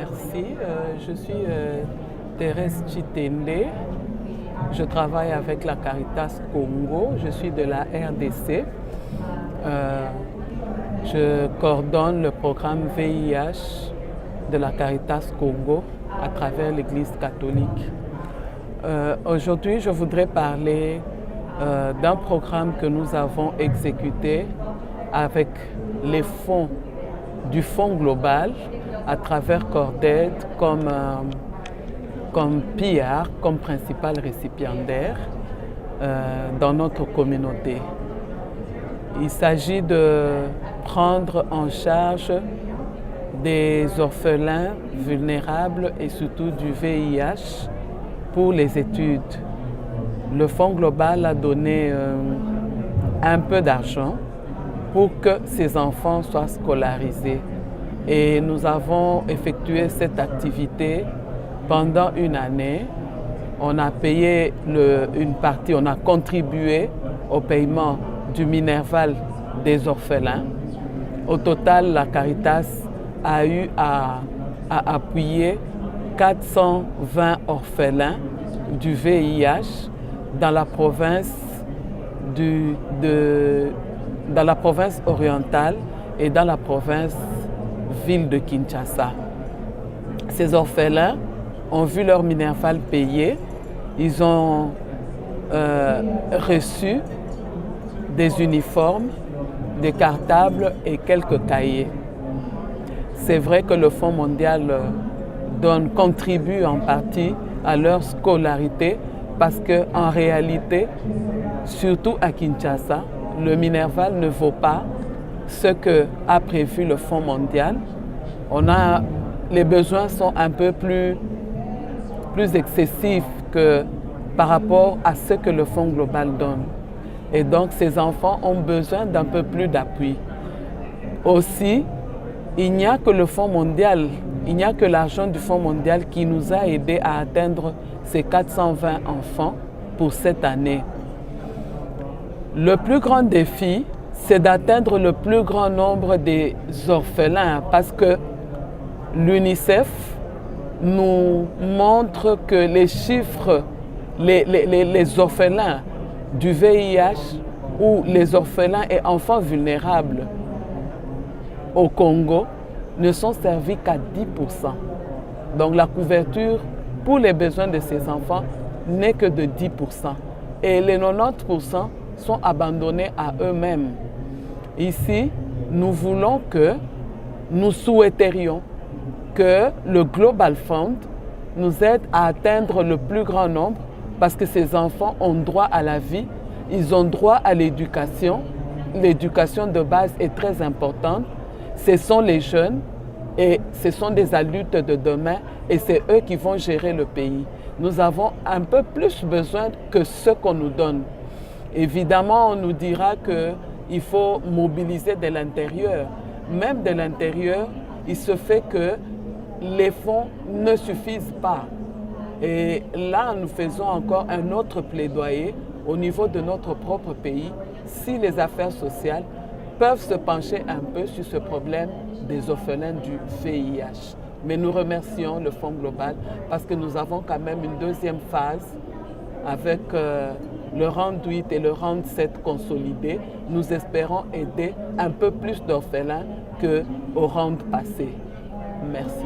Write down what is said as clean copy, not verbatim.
merci. Je suis Thérèse Chitende. Je travaille avec la Caritas Congo. Je suis de la RDC. Je coordonne le programme VIH de la Caritas Congo à travers l'Église catholique. Aujourd'hui, je voudrais parler d'un programme que nous avons exécuté avec les fonds du Fonds global à travers Corded comme PR, comme principal récipiendaire dans notre communauté. Il s'agit de prendre en charge des orphelins vulnérables et surtout du VIH pour les études. Le Fonds global a donné un peu d'argent pour que ces enfants soient scolarisés. Et nous avons effectué cette activité pendant une année. On a payé une partie, on a contribué au paiement du Minerval des orphelins. Au total, la Caritas a eu à appuyer 420 orphelins du VIH dans la province, dans la province orientale et dans la province ville de Kinshasa. Ces orphelins ont vu leur Minerval payé. Ils ont reçu des uniformes, des cartables et quelques cahiers. C'est vrai que le Fonds mondial contribue en partie à leur scolarité parce qu'en réalité, surtout à Kinshasa, le Minerval ne vaut pas ce qu'a prévu le Fonds mondial. Les besoins sont un peu plus excessifs que par rapport à ce que le Fonds global donne. Et donc, ces enfants ont besoin d'un peu plus d'appui. Aussi, il n'y a que le Fonds mondial, il n'y a que l'argent du Fonds mondial qui nous a aidés à atteindre ces 420 enfants pour cette année. Le plus grand défi, c'est d'atteindre le plus grand nombre des orphelins parce que l'UNICEF nous montre que les chiffres, les orphelins du VIH ou les orphelins et enfants vulnérables au Congo ne sont servis qu'à 10%. Donc la couverture pour les besoins de ces enfants n'est que de 10%. Et les 90% sont abandonnés à eux-mêmes. Ici, nous souhaiterions que le Global Fund nous aide à atteindre le plus grand nombre parce que ces enfants ont droit à la vie, ils ont droit à l'éducation. L'éducation de base est très importante. Ce sont les jeunes et ce sont des adultes de demain et c'est eux qui vont gérer le pays. Nous avons un peu plus besoin que ce qu'on nous donne. Évidemment, on nous dira qu'il faut mobiliser de l'intérieur. Même de l'intérieur, il se fait que les fonds ne suffisent pas. Et là, nous faisons encore un autre plaidoyer au niveau de notre propre pays, si les affaires sociales peuvent se pencher un peu sur ce problème des orphelins du VIH. Mais nous remercions le Fonds global parce que nous avons quand même une deuxième phase avec le round 8 et le round 7 consolidés. Nous espérons aider un peu plus d'orphelins qu'au round passé. Merci.